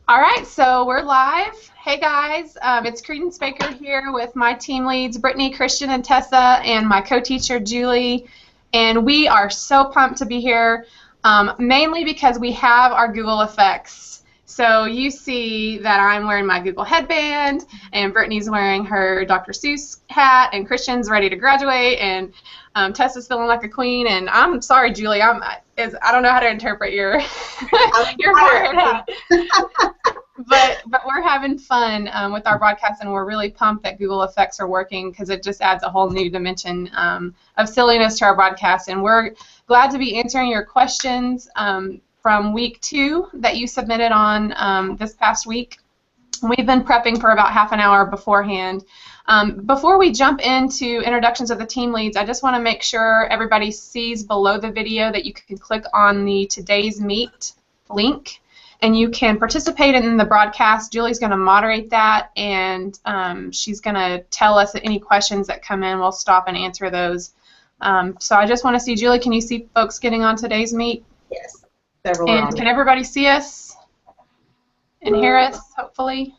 All right, so we're live. Hey guys, it's Credence Baker here with my team leads, Brittany, Christian, and Tessa, and my co-teacher, Julie. And we are so pumped to be here, mainly because we have our Google effects. So you see that I'm wearing my Google headband, and Brittany's wearing her Dr. Seuss hat, and Christian's ready to graduate, and Tessa's feeling like a queen. And I'm sorry, Julie, I don't know how to interpret your your hat. But we're having fun with our broadcast, and we're really pumped that Google Effects are working because it just adds a whole new dimension of silliness to our broadcast. And we're glad to be answering your questions from week 2 that you submitted on this past week. We've been prepping for about half an hour beforehand. Before we jump into introductions of the team leads, I just want to make sure everybody sees below the video that you can click on the Today's Meet link, and you can participate in the broadcast. Julie's going to moderate that, and she's going to tell us any questions that come in. We'll stop and answer those. So I just want to see, Julie, can you see folks getting on Today's Meet? Yes. Several and can everybody see us and hear us, hopefully?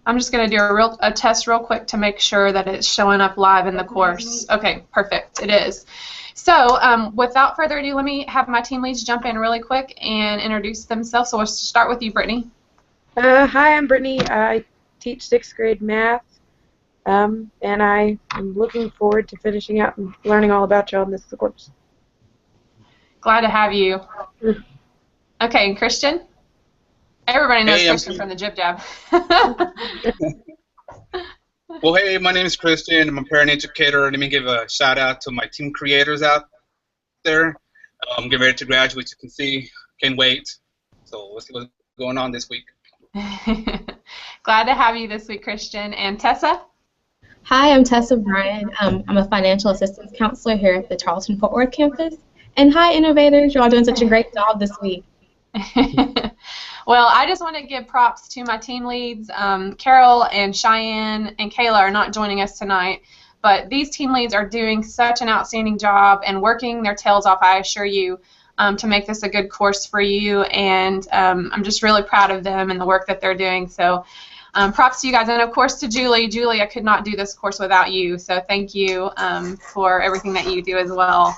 I'm just going to do a test real quick to make sure that it's showing up live in the course. Okay, perfect. It is. So without further ado, let me have my team leads jump in really quick and introduce themselves. So we'll start with you, Brittany. Hi, I'm Brittany. I teach 6th grade math, and I am looking forward to finishing out and learning all about y'all in this course. Glad to have you. Okay, and Christian? Everybody knows Christian from the Jib Jab. Well, hey, my name is Christian. I'm a parent educator. Let me give a shout out to my team creators out there. I'm getting ready to graduate, you can see. Can't wait. So let's see what's going on this week. Glad to have you this week, Christian. And Tessa? Hi, I'm Tessa Bryan. I'm a financial assistance counselor here at the Charleston Fort Worth campus. And hi, innovators. You're all doing such a great job this week. Well, I just want to give props to my team leads. Carol and Cheyenne and Kayla are not joining us tonight, but these team leads are doing such an outstanding job and working their tails off, I assure you, to make this a good course for you. And I'm just really proud of them and the work that they're doing. So props to you guys. And, of course, to Julie. Julie, I could not do this course without you, so thank you for everything that you do as well.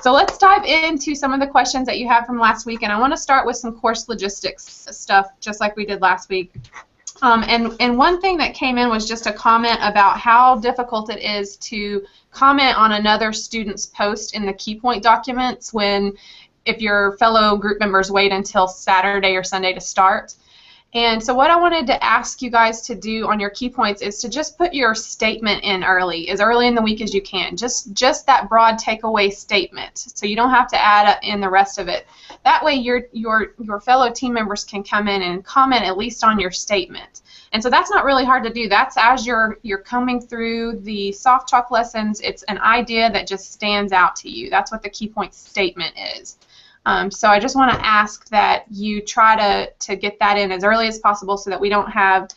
So let's dive into some of the questions that you have from last week, and I want to start with some course logistics stuff, just like we did last week. And one thing that came in was just a comment about how difficult it is to comment on another student's post in the key point documents if your fellow group members wait until Saturday or Sunday to start. And so what I wanted to ask you guys to do on your key points is to just put your statement in as early in the week as you can. Just that broad takeaway statement, so you don't have to add in the rest of it. That way your fellow team members can come in and comment at least on your statement. And so that's not really hard to do. That's as you're coming through the soft chalk lessons, it's an idea that just stands out to you. That's what the key point statement is. So I just want to ask that you try to get that in as early as possible so that we don't have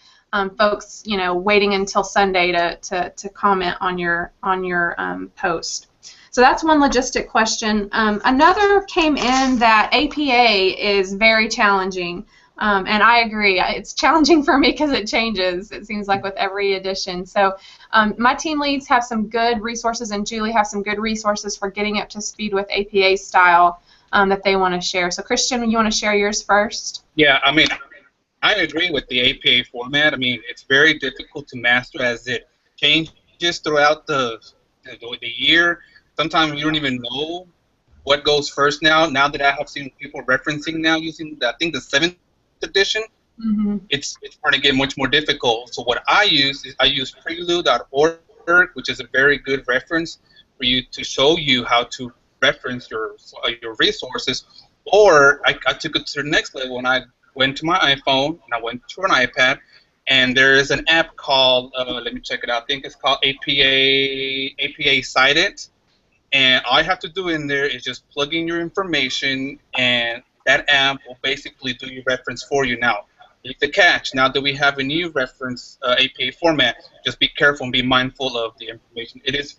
folks, waiting until Sunday to comment on your post. So that's one logistic question. Another came in that APA is very challenging, and I agree. It's challenging for me because it changes, it seems like, with every edition. So my team leads have some good resources, and Julie has some good resources for getting up to speed with APA style that they want to share. So Christian, you want to share yours first? Yeah, I agree with the APA format. It's very difficult to master as it changes throughout the year. Sometimes we don't even know what goes first now that I have seen people referencing now using, I think, the 7th edition. Mm-hmm. It's starting to get much more difficult. So what I use is prelude.org, which is a very good reference for you to show you how to reference your resources. Or I took it to the next level, and I went to my iPhone and I went to an iPad, and there is an app called let me check it out. I think it's called APA Cited, and all you have to do in there is just plug in your information, and that app will basically do your reference for you. Now, the catch, now that we have a new reference APA format, just be careful and be mindful of the information. It is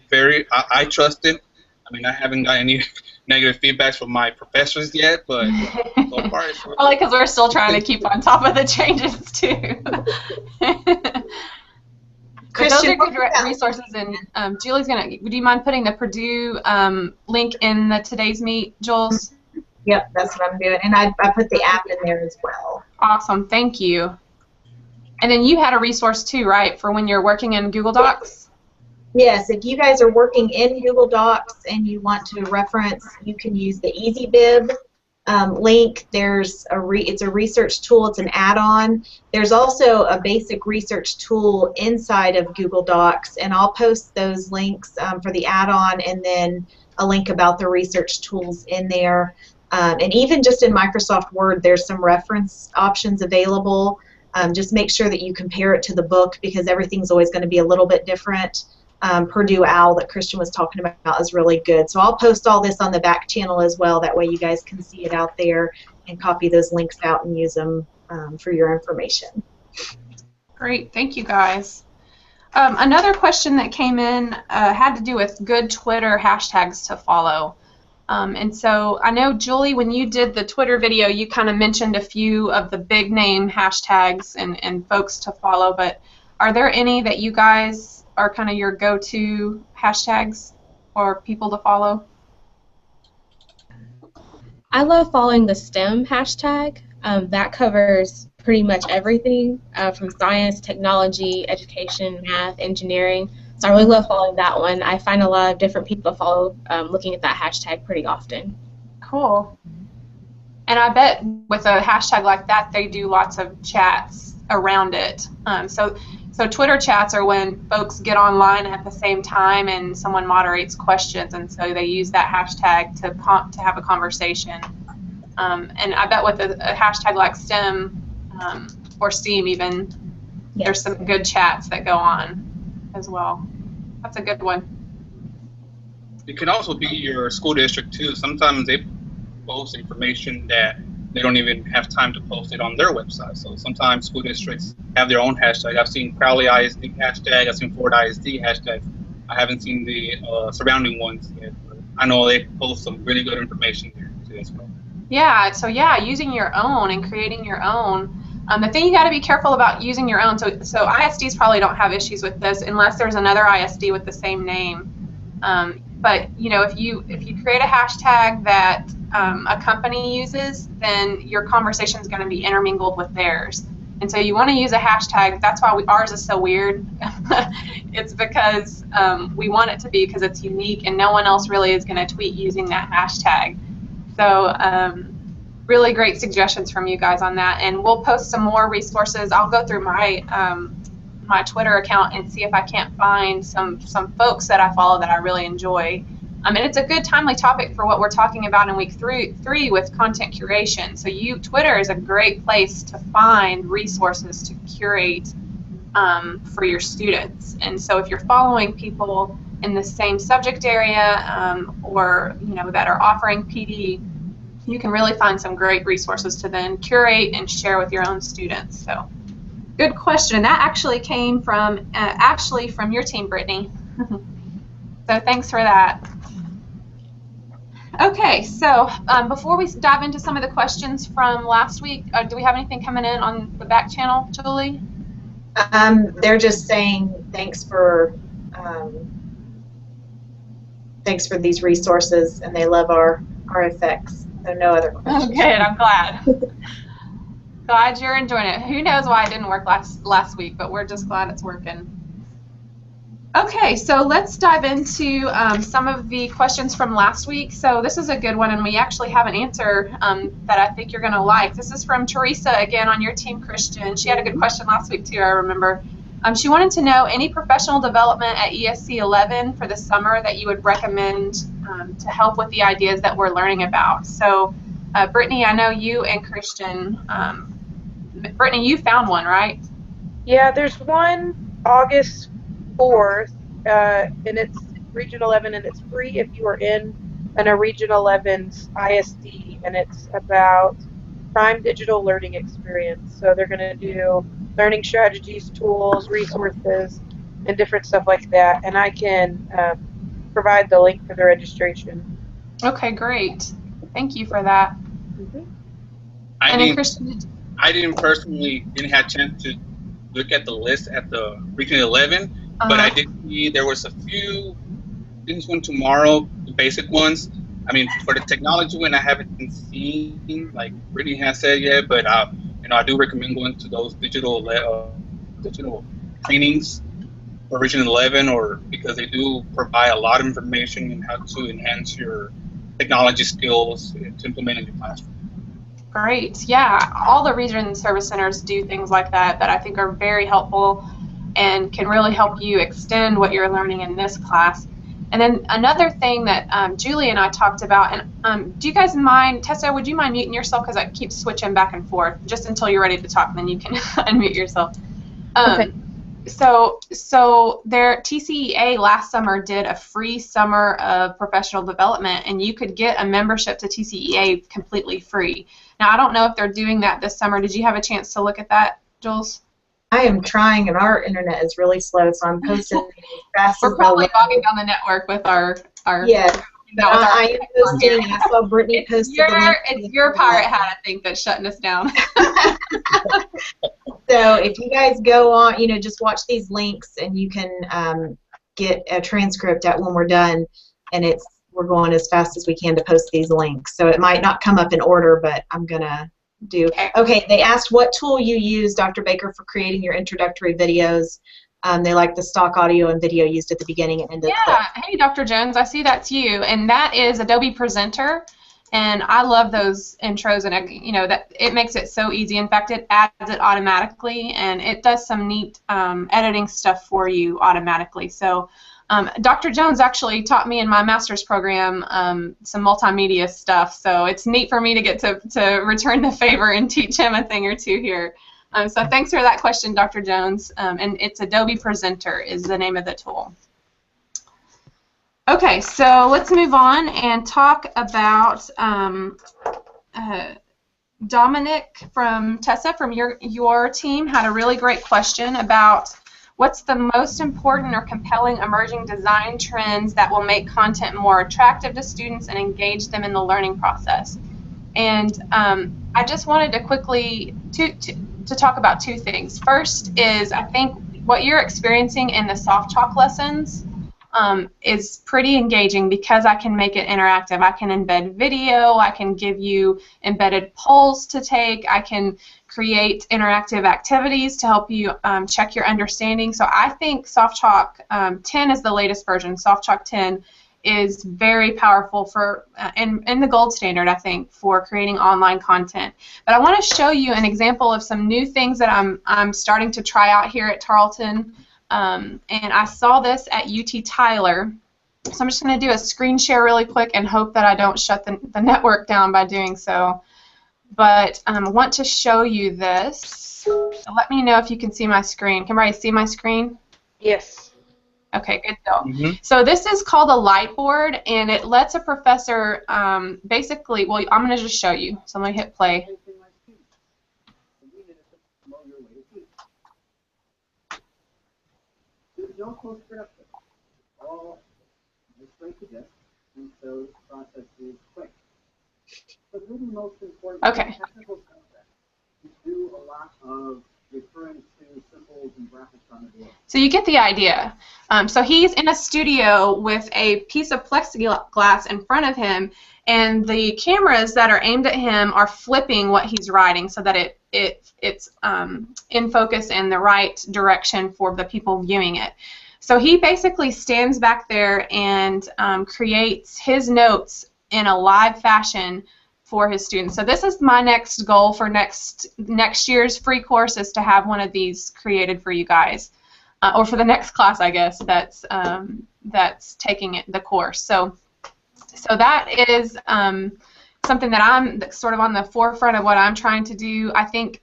I trust it. I mean, I haven't got any negative feedbacks from my professors yet, but so far it's working. Probably because we're still trying to keep on top of the changes too. But those are good resources, and Julie's gonna. Would you mind putting the Purdue link in the today's meet, Jules? Yep, that's what I'm doing, and I put the app in there as well. Awesome, thank you. And then you had a resource too, right, for when you're working in Google Docs? Yes, if you guys are working in Google Docs and you want to reference, you can use the EasyBib link. It's a research tool. It's an add-on. There's also a basic research tool inside of Google Docs, and I'll post those links for the add-on and then a link about the research tools in there. And even just in Microsoft Word, there's some reference options available. Just make sure that you compare it to the book because everything's always going to be a little bit different. Purdue OWL that Christian was talking about is really good. So I'll post all this on the back channel as well. That way you guys can see it out there and copy those links out and use them for your information. Great, thank you guys. Another question that came in had to do with good Twitter hashtags to follow. And so I know, Julie, when you did the Twitter video, you kind of mentioned a few of the big name hashtags and folks to follow, but are there any that you guys are kind of your go-to hashtags or people to follow? I love following the STEM hashtag. That covers pretty much everything from science, technology, education, math, engineering. So I really love following that one. I find a lot of different people to follow looking at that hashtag pretty often. Cool. And I bet with a hashtag like that, they do lots of chats around it. So Twitter chats are when folks get online at the same time and someone moderates questions, and so they use that hashtag to have a conversation. And I bet with a hashtag like STEM or STEAM even, Yes. There's some good chats that go on as well. That's a good one. It can also be your school district too. Sometimes they post information that they don't even have time to post it on their website. So sometimes school districts have their own hashtag. I've seen Crowley ISD hashtag. I've seen Ford ISD hashtag. I haven't seen the surrounding ones yet. But I know they post some really good information there too as well. Yeah, so yeah, using your own and creating your own. The thing you got to be careful about using your own, so ISDs probably don't have issues with this unless there's another ISD with the same name. But you know, if you create a hashtag that a company uses, then your conversation is going to be intermingled with theirs. And so you want to use a hashtag. That's why ours is so weird. It's because we want it to be because it's unique and no one else really is going to tweet using that hashtag. So really great suggestions from you guys on that. And we'll post some more resources. I'll go through my my Twitter account and see if I can't find some folks that I follow that I really enjoy. And it's a good timely topic for what we're talking about in week three with content curation. So Twitter is a great place to find resources to curate for your students. And so if you're following people in the same subject area or that are offering PD, you can really find some great resources to then curate and share with your own students. So good question. That actually came from Ashley from your team, Brittany. So thanks for that. Okay, so before we dive into some of the questions from last week, do we have anything coming in on the back channel, Julie? They're just saying thanks for these resources, and they love our effects. So no other questions. Oh, good. I'm glad. Glad you're enjoying it. Who knows why it didn't work last week, but we're just glad it's working. Okay, so let's dive into some of the questions from last week. So this is a good one, and we actually have an answer that I think you're going to like. This is from Teresa, again, on your team, Christian. She had a good question last week, too, I remember. She wanted to know any professional development at ESC 11 for the summer that you would recommend to help with the ideas that we're learning about. So, Brittany, I know you and Christian, Brittany, you found one, right? Yeah, there's one August 4th, and it's Region 11, and it's free if you are in a Region 11's ISD, and it's about prime digital learning experience. So they're going to do learning strategies, tools, resources, and different stuff like that. And I can provide the link for the registration. Okay, great. Thank you for that. Mhm. And then Christian, I didn't personally have a chance to look at the list at the Region 11, but I did see there was a few things one tomorrow, the basic ones. I mean, for the technology one, I haven't seen, like Brittany has said yet, but I do recommend going to those digital trainings for Region 11, or because they do provide a lot of information on how to enhance your technology skills to implement in your classroom. Great. Yeah, all the region service centers do things like that I think are very helpful and can really help you extend what you're learning in this class. And then another thing that Julie and I talked about, and do you guys mind, Tessa, would you mind muting yourself, because I keep switching back and forth, just until you're ready to talk, and then you can unmute yourself. Okay. So their TCEA last summer did a free summer of professional development, and you could get a membership to TCEA completely free. Now, I don't know if they're doing that this summer. Did you have a chance to look at that, Jules? I am trying, and our internet is really slow, so I'm posting as fast We're as probably bogging down the network with our yes. I am posting. I saw Brittany posted the link. It's your pirate hat, I think, that's shutting us down. So if you guys go on, just watch these links, and you can get a transcript when we're done, and we're going as fast as we can to post these links. So it might not come up in order, but I'm gonna do. Okay, they asked what tool you use, Dr. Baker, for creating your introductory videos. They like the stock audio and video used at the beginning and end of the clip. Hey, Dr. Jones, I see that's you, and that is Adobe Presenter. And I love those intros, and that it makes it so easy. In fact, it adds it automatically, and it does some neat editing stuff for you automatically. So Dr. Jones actually taught me in my master's program some multimedia stuff, so it's neat for me to get to return the favor and teach him a thing or two here. So thanks for that question, Dr. Jones. And it's Adobe Presenter is the name of the tool. Okay, so let's move on and talk about Dominic from Tessa from your team had a really great question about what's the most important or compelling emerging design trends that will make content more attractive to students and engage them in the learning process. And I just wanted to quickly to talk about two things. First is, I think what you're experiencing in the soft talk lessons is pretty engaging because I can make it interactive. I can embed video, I can give you embedded polls to take, I can create interactive activities to help you check your understanding. So I think Soft Talk 10 is the latest version. Soft Talk 10 is very powerful for and the gold standard, I think, for creating online content. But I want to show you an example of some new things that I'm starting to try out here at Tarleton. And I saw this at UT Tyler. So I'm just going to do a screen share really quick and hope that I don't shut the network down by doing so. But I want to show you this. So let me know if you can see my screen. Can everybody see my screen? Yes. Okay, good deal. So this is called a light board, and it lets a professor basically, well, I'm going to just show you. So I'm going to hit play. No post-production. All straight to this, and so the process is quick. But really most important technical concept is do a lot of referring to symbols and graphics on the board. So you get the idea. So he's in a studio with a piece of plexiglass in front of him, and the cameras that are aimed at him are flipping what he's writing so that it's in focus in the right direction for the people viewing it. So he basically stands back there and creates his notes in a live fashion for his students. So this is my next goal for next year's free course, is to have one of these created for you guys, or for the next class, I guess, that's taking the course. So that is something that I'm sort of on the forefront of what I'm trying to do. I think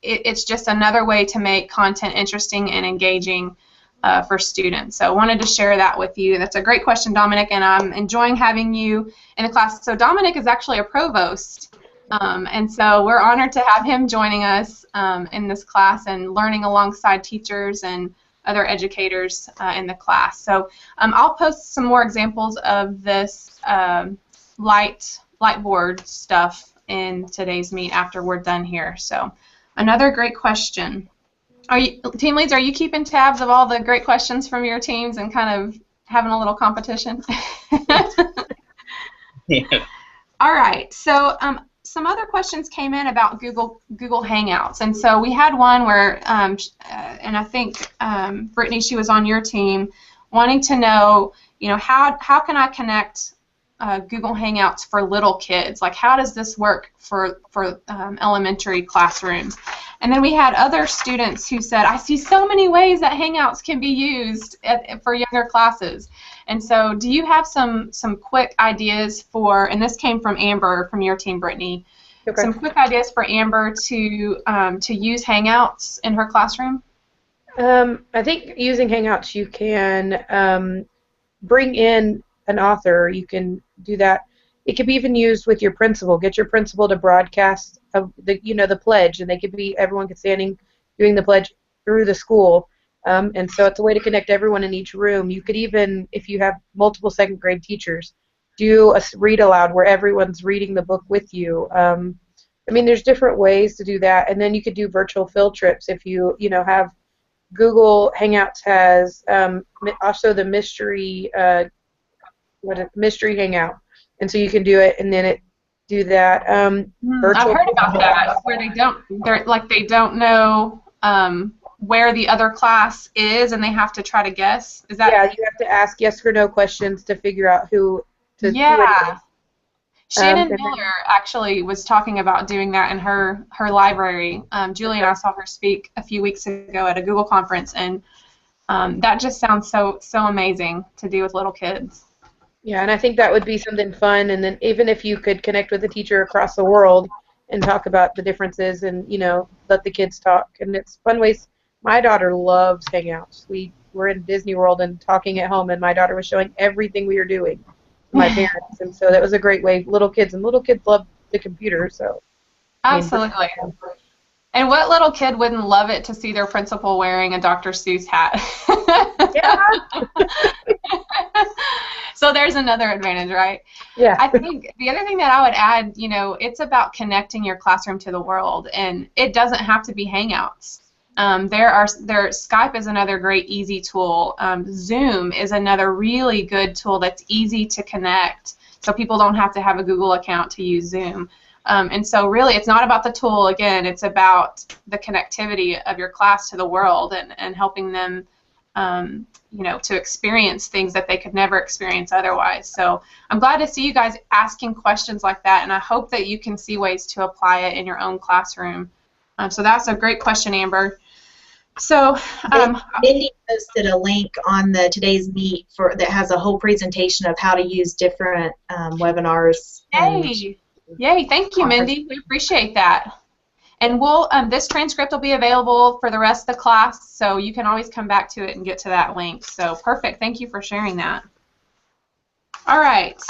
it's just another way to make content interesting and engaging for students. So I wanted to share that with you. That's a great question, Dominic, and I'm enjoying having you in the class. So Dominic is actually a provost, and so we're honored to have him joining us in this class and learning alongside teachers and other educators in the class. So I'll post some more examples of this Lightboard stuff in today's meet after we're done here. So another great question. Team leads, are you keeping tabs of all the great questions from your teams and kind of having a little competition? Yeah. All right, so some other questions came in about Google Hangouts, and so we had one where, and I think Brittany, she was on your team, wanting to know, how can I connect Google Hangouts for little kids? Like, how does this work for elementary classrooms? And then we had other students who said, I see so many ways that Hangouts can be used for younger classes. And so do you have some quick ideas for, and this came from Amber from your team, Brittany, Okay. some quick ideas for Amber to use Hangouts in her classroom? I think using Hangouts, you can bring in an author. You can do that. It could be even used with your principal. Get your principal to broadcast the pledge, and everyone could standing doing the pledge through the school. And so it's a way to connect everyone in each room. You could even, if you have multiple second grade teachers, do a read aloud where everyone's reading the book with you. There's different ways to do that. And then you could do virtual field trips if you have Google Hangouts has also the mystery hangout, and so you can do it and then do that. I've heard about that where they don't know where the other class is, and they have to try to guess. Is that? Yeah, you have to ask yes or no questions to figure out who to. Yeah. Shannon Miller actually was talking about doing that in her library. Julie and I saw her speak a few weeks ago at a Google conference, and that just sounds so amazing to do with little kids. Yeah, and I think that would be something fun. And then even if you could connect with a teacher across the world and talk about the differences and let the kids talk, and it's fun ways. My daughter loves Hangouts. We were in Disney World and talking at home, and my daughter was showing everything we were doing to my parents, and so that was a great way. Little kids love the computer, so. Absolutely. And what little kid wouldn't love it to see their principal wearing a Dr. Seuss hat? Yeah. So there's another advantage, right? Yeah. I think the other thing that I would add, it's about connecting your classroom to the world, and it doesn't have to be Hangouts. Skype is another great easy tool. Zoom is another really good tool that's easy to connect, so people don't have to have a Google account to use Zoom. And so really it's not about the tool, again, it's about the connectivity of your class to the world and helping them to experience things that they could never experience otherwise. So I'm glad to see you guys asking questions like that, and I hope that you can see ways to apply it in your own classroom. So that's a great question, Amber. So Mindy posted a link on today's meet that has a whole presentation of how to use different webinars. Yay! Thank you, Mindy. We appreciate that. And this transcript will be available for the rest of the class, so you can always come back to it and get to that link. So perfect. Thank you for sharing that. All right.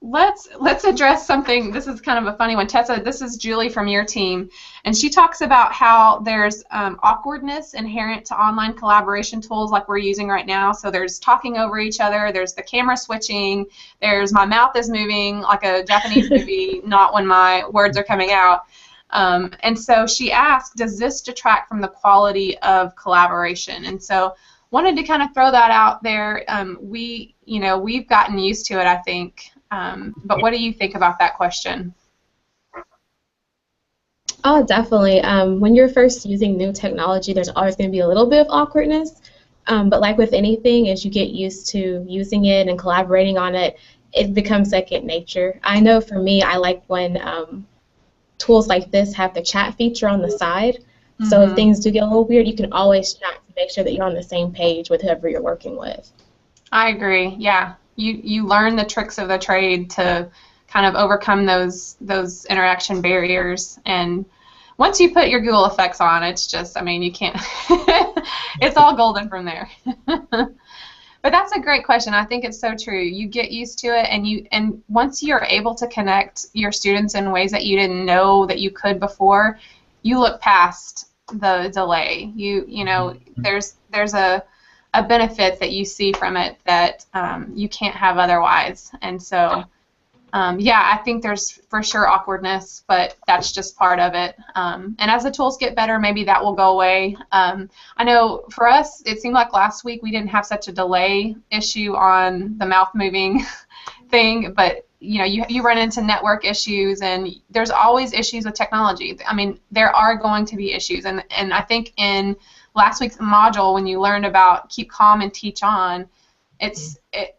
Let's address something. This is kind of a funny one. Tessa, this is Julie from your team, and she talks about how there's awkwardness inherent to online collaboration tools like we're using right now. So there's talking over each other, there's the camera switching, there's my mouth is moving like a Japanese movie, not when my words are coming out. And so she asked, does this detract from the quality of collaboration? And so wanted to kind of throw that out there. We've gotten used to it, I think. But what do you think about that question? Oh, definitely. When you're first using new technology, there's always going to be a little bit of awkwardness. But like with anything, as you get used to using it and collaborating on it, it becomes second nature. I know for me, I like when tools like this have the chat feature on the side. Mm-hmm. So if things do get a little weird, you can always chat to make sure that you're on the same page with whoever you're working with. I agree. Yeah. You learn the tricks of the trade to kind of overcome those interaction barriers, and once you put your Google effects on, it's just, you can't it's all golden from there. But that's a great question. I think it's so true. You get used to it, and once you're able to connect your students in ways that you didn't know that you could before, you look past the delay. You know, there's a benefit that you see from it that you can't have otherwise. And so, yeah, I think there's for sure awkwardness, but that's just part of it. And as the tools get better, maybe that will go away. I know for us, it seemed like last week we didn't have such a delay issue on the mouth moving thing, but you know, you run into network issues, and there's always issues with technology. I mean, there are going to be issues, and I think in last week's module when you learned about keep calm and teach on,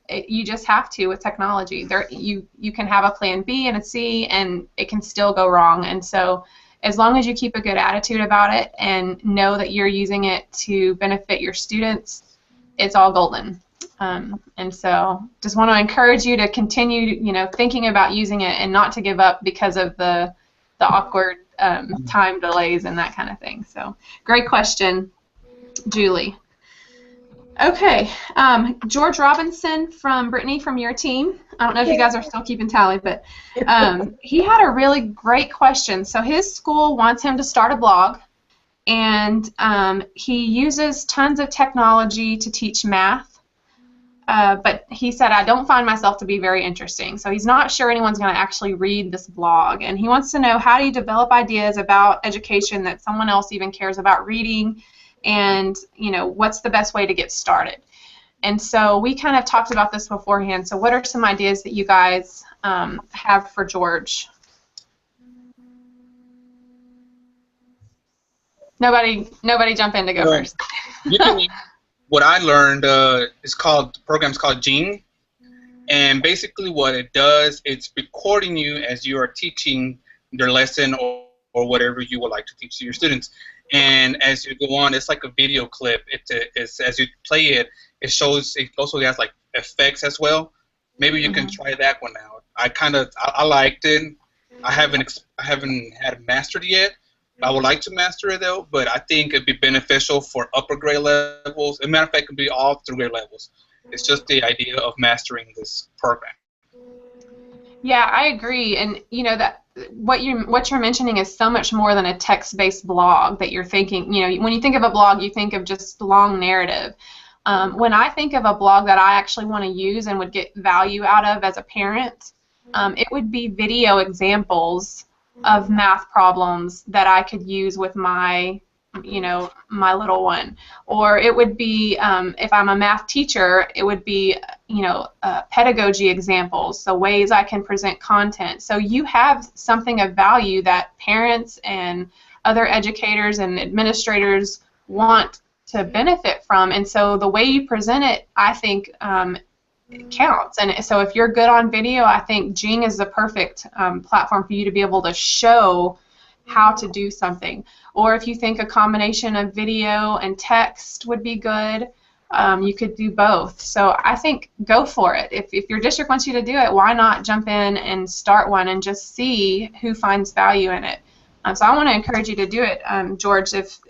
you just have to with technology. You can have a plan B and a C, and it can still go wrong. And so as long as you keep a good attitude about it and know that you're using it to benefit your students, it's all golden. And so just want to encourage you to continue, you know, thinking about using it and not to give up because of the awkward time delays and that kind of thing. So great question, Julie. Okay, George Robinson from Brittany from your team. I don't know if you guys are still keeping tally, but he had a really great question. So his school wants him to start a blog, and he uses tons of technology to teach math. But he said, I don't find myself to be very interesting. So he's not sure anyone's going to actually read this blog. And he wants to know, how do you develop ideas about education that someone else even cares about reading? And, you know, what's the best way to get started? And so we kind of talked about this beforehand. So what are some ideas that you guys have for George? Nobody jump in to go first. You can what I learned is called, the program's called Gene, and basically what it does, it's recording you as you are teaching your lesson or whatever you would like to teach to your students. And as you go on, it's like a video clip. It's as you play it, it shows. It also has like effects as well. Maybe you can try that one out. I liked it. I haven't had it mastered yet. I would like to master it though, but I think it'd be beneficial for upper grade levels. As a matter of fact, it could be all through grade levels. It's just the idea of mastering this program. Yeah, I agree. And you know that what you're mentioning is so much more than a text-based blog that you're thinking. You know, when you think of a blog, you think of just long narrative. When I think of a blog that I actually want to use and would get value out of as a parent, it would be video examples of math problems that I could use with my little one. Or it would be, if I'm a math teacher, it would be, pedagogy examples, so ways I can present content. So you have something of value that parents and other educators and administrators want to benefit from, and so the way you present it, I think, counts. And so if you're good on video, I think Jing is the perfect platform for you to be able to show how to do something. Or if you think a combination of video and text would be good, you could do both. So I think go for it. If your district wants you to do it, why not jump in and start one and just see who finds value in it. So I want to encourage you to do it, George, if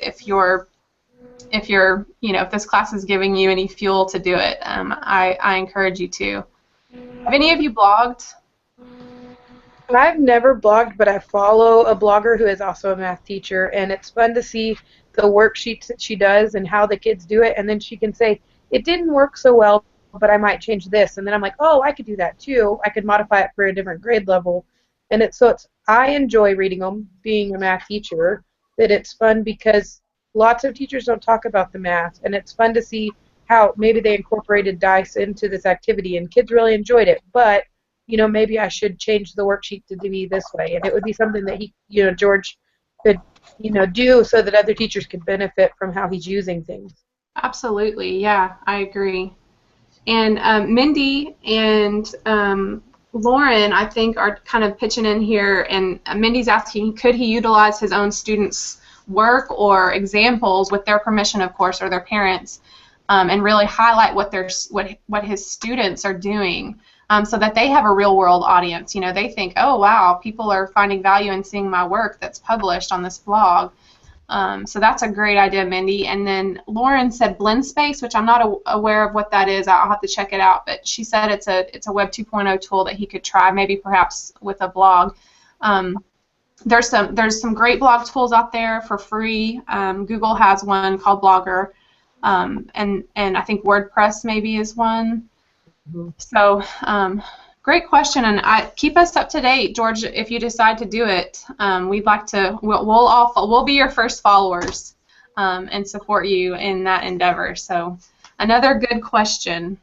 this class is giving you any fuel to do it. I encourage you to. Have any of you blogged? I've never blogged, but I follow a blogger who is also a math teacher, and it's fun to see the worksheets that she does and how the kids do it, and then she can say, it didn't work so well, but I might change this, and then I'm like, oh, I could do that too. I could modify it for a different grade level. And I enjoy reading them, being a math teacher, that it's fun because lots of teachers don't talk about the math, and it's fun to see how maybe they incorporated dice into this activity, and kids really enjoyed it, but maybe I should change the worksheet to be this way, and it would be something that George could, do so that other teachers could benefit from how he's using things. Absolutely, yeah, I agree. And Mindy and Lauren, I think, are kind of pitching in here, and Mindy's asking, could he utilize his own students' work or examples with their permission, of course, or their parents, and really highlight what his students are doing, so that they have a real-world audience. They think, oh, wow, people are finding value in seeing my work that's published on this blog. So that's a great idea, Mindy. And then Lauren said BlendSpace, which I'm not aware of what that is. I'll have to check it out. But she said it's a Web 2.0 tool that he could try, maybe perhaps with a blog. there's some great blog tools out there for free. Google has one called Blogger, and I think WordPress maybe is one. So great question, and keep us up to date, George, if you decide to do it. We'd like to. We'll be your first followers and support you in that endeavor. So another good question.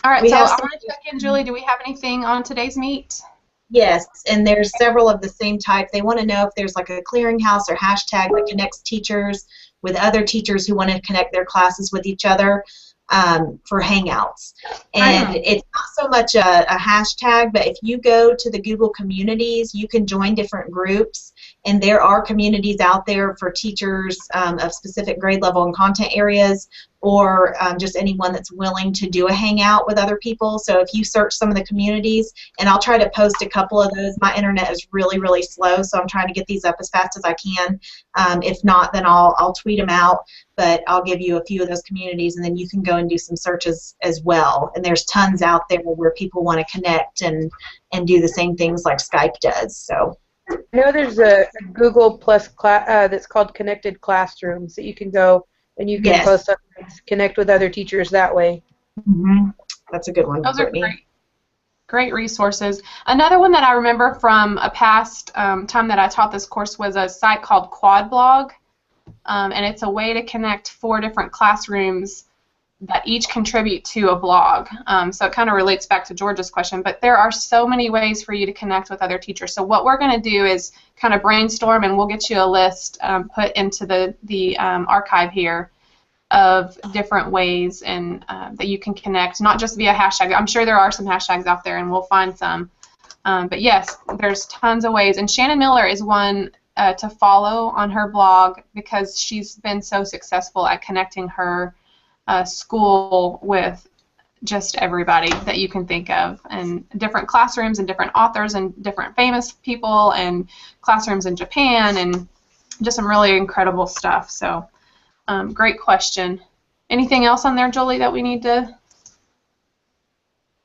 All right, so I want to check in, Julie. Do we have anything on today's meet? Yes, and there's several of the same type. They want to know if there's like a clearinghouse or hashtag that connects teachers with other teachers who want to connect their classes with each other for Hangouts. And it's not so much a hashtag, but if you go to the Google Communities, you can join different groups, and there are communities out there for teachers of specific grade level and content areas, or just anyone that's willing to do a hangout with other people. So if you search some of the communities, and I'll try to post a couple of those. My internet is really, really slow, so I'm trying to get these up as fast as I can. If not, then I'll tweet them out, but I'll give you a few of those communities, and then you can go and do some searches as well. And there's tons out there where people want to connect and do the same things like Skype does. So I know there's a Google Plus that's called Connected Classrooms that you can go and you can post up, connect with other teachers that way. That's a good one. Those are great resources. Another one that I remember from a past time that I taught this course was a site called Quadblog, and it's a way to connect 4 different classrooms that each contribute to a blog. So it kind of relates back to George's question, but there are so many ways for you to connect with other teachers. So what we're going to do is kind of brainstorm, and we'll get you a list put into the archive here of different ways and that you can connect, not just via hashtag. I'm sure there are some hashtags out there, and we'll find some. But yes, there's tons of ways. And Shannon Miller is one to follow on her blog because she's been so successful at connecting her school with just everybody that you can think of, and different classrooms and different authors and different famous people and classrooms in Japan and just some really incredible stuff. So great question. Anything else on there, Julie, that we need to?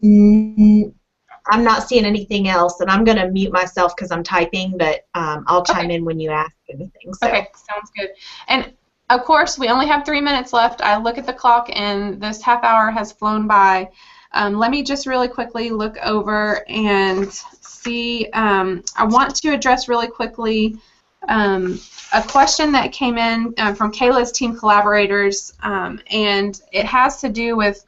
I'm not seeing anything else, and I'm going to mute myself because I'm typing, but I'll chime in when you ask anything. So. Okay, sounds good. And of course, we only have 3 minutes left. I look at the clock, and this half hour has flown by. Let me just really quickly look over and see. I want to address really quickly a question that came in from Kayla's team collaborators, and it has to do with,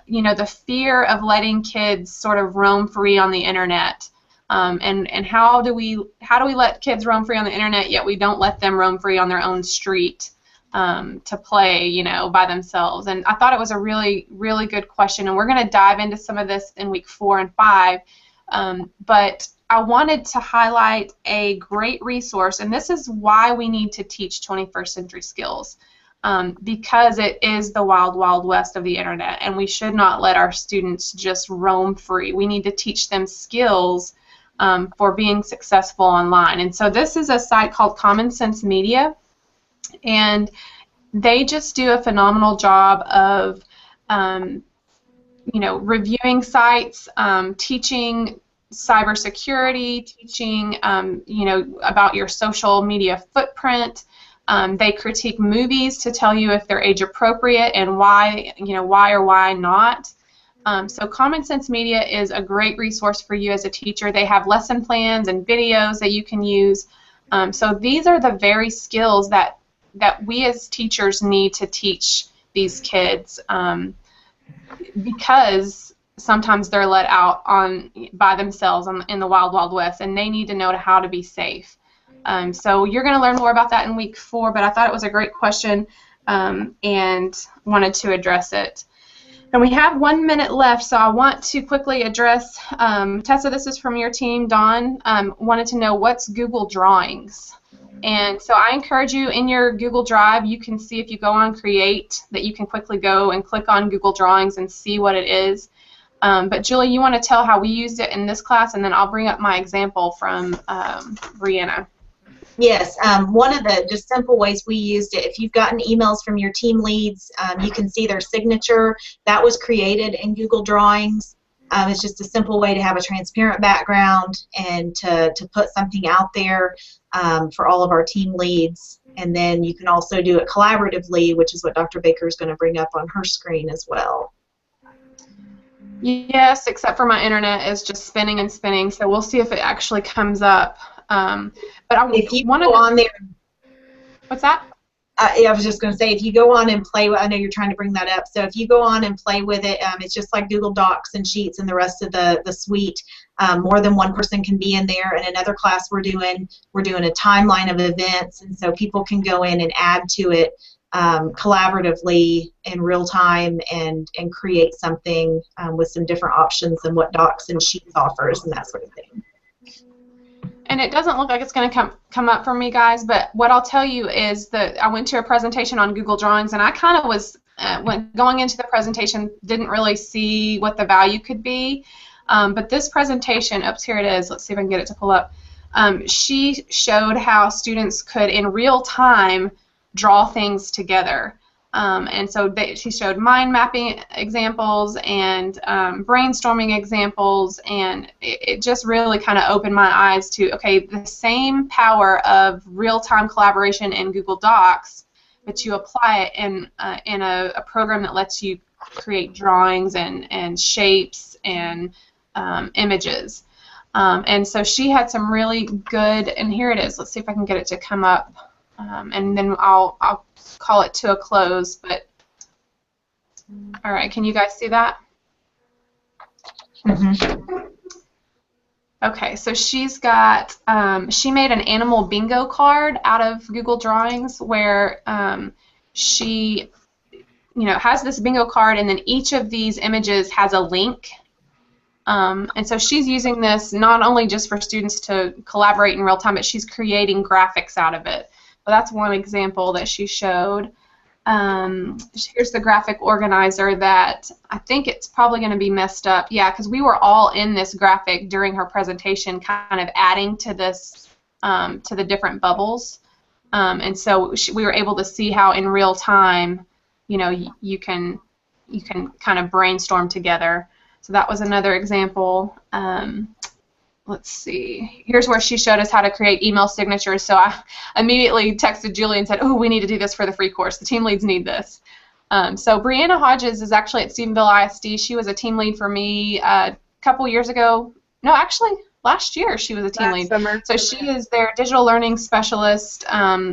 the fear of letting kids sort of roam free on the internet. And how do we let kids roam free on the internet, yet we don't let them roam free on their own street to play, by themselves? And I thought it was a really, really good question, and we're going to dive into some of this in week 4 and 5. But I wanted to highlight a great resource, and this is why we need to teach 21st century skills, because it is the wild, wild west of the internet, and we should not let our students just roam free. We need to teach them skills for being successful online. And so this is a site called Common Sense Media, and they just do a phenomenal job of reviewing sites, teaching cybersecurity, teaching about your social media footprint. They critique movies to tell you if they're age appropriate and why or why not. So Common Sense Media is a great resource for you as a teacher. They have lesson plans and videos that you can use. So these are the very skills that we as teachers need to teach these kids, because sometimes they're let out by themselves in the wild, wild west, and they need to know how to be safe. So you're going to learn more about that in week 4, but I thought it was a great question and wanted to address it. And we have 1 minute left, so I want to quickly address, Tessa, this is from your team, Dawn, wanted to know what's Google Drawings. And so I encourage you, in your Google Drive, you can see if you go on Create that you can quickly go and click on Google Drawings and see what it is. But Julie, you want to tell how we used it in this class, and then I'll bring up my example from Brianna. Yes, one of the just simple ways we used it, if you've gotten emails from your team leads, you can see their signature. That was created in Google Drawings. It's just a simple way to have a transparent background and to put something out there for all of our team leads. And then you can also do it collaboratively, which is what Dr. Baker is going to bring up on her screen as well. Yes, except for my internet is just spinning and spinning, so we'll see if it actually comes up. But I if you go on there, what's that? I was just going to say, if you go on and play, I know you're trying to bring that up, so if you go on and play with it, it's just like Google Docs and Sheets and the rest of the suite. More than one person can be in there. In another class we're doing a timeline of events, and so people can go in and add to it collaboratively in real time and create something with some different options than what Docs and Sheets offers and that sort of thing. And it doesn't look like it's going to come up for me, guys, but what I'll tell you is that I went to a presentation on Google Drawings, and I kind of was, when going into the presentation, didn't really see what the value could be. But this presentation, oops, here it is. Let's see if I can get it to pull up. She showed how students could, in real time, draw things together. And so she showed mind mapping examples and brainstorming examples, and it just really kind of opened my eyes to, okay, the same power of real-time collaboration in Google Docs, but you apply it in a program that lets you create drawings and shapes and images. And so she had some really good, and here it is. Let's see if I can get it to come up, and then I'll call it to a close. But all right, can you guys see that? Mm-hmm. Okay, so she's got, she made an animal bingo card out of Google Drawings where she, has this bingo card, and then each of these images has a link. And so she's using this not only just for students to collaborate in real time, but she's creating graphics out of it. So that's one example that she showed. Here's the graphic organizer that I think it's probably going to be messed up. Yeah, because we were all in this graphic during her presentation, kind of adding to this, to the different bubbles. And so we were able to see how in real time, you can kind of brainstorm together. So that was another example. Let's see. Here's where she showed us how to create email signatures. So I immediately texted Julie and said, oh, we need to do this for the free course. The team leads need this. So Brianna Hodges is actually at Stephenville ISD. She was a team lead for me a couple years ago. No, actually, last year she was a team lead. Summer. So she is their digital learning specialist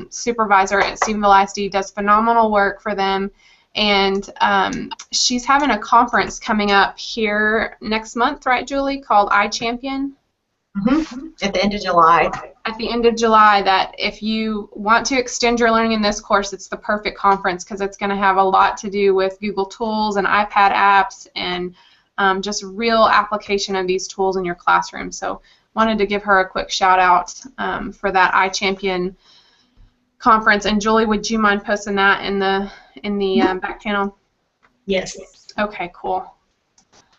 supervisor at Stephenville ISD, does phenomenal work for them. And she's having a conference coming up here next month, right, Julie, called iChampion? Mm-hmm. At the end of July. At the end of July, that if you want to extend your learning in this course, it's the perfect conference because it's going to have a lot to do with Google Tools and iPad apps and just real application of these tools in your classroom. So wanted to give her a quick shout out for that iChampion conference. And Julie, would you mind posting that in the back channel? Yes. Okay, cool.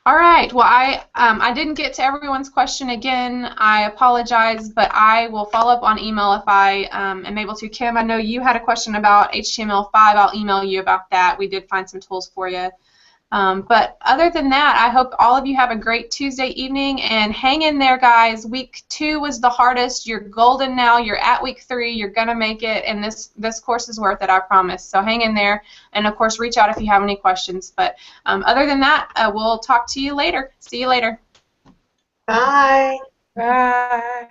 All right. Well, I didn't get to everyone's question again. I apologize, but I will follow up on email if I am able to. Kim, I know you had a question about HTML5. I'll email you about that. We did find some tools for you. But other than that, I hope all of you have a great Tuesday evening, and hang in there, guys. Week 2 was the hardest. You're golden now. You're at week 3. You're going to make it, and this course is worth it, I promise. So hang in there, and of course, reach out if you have any questions. But other than that, we'll talk to you later. See you later. Bye. Bye.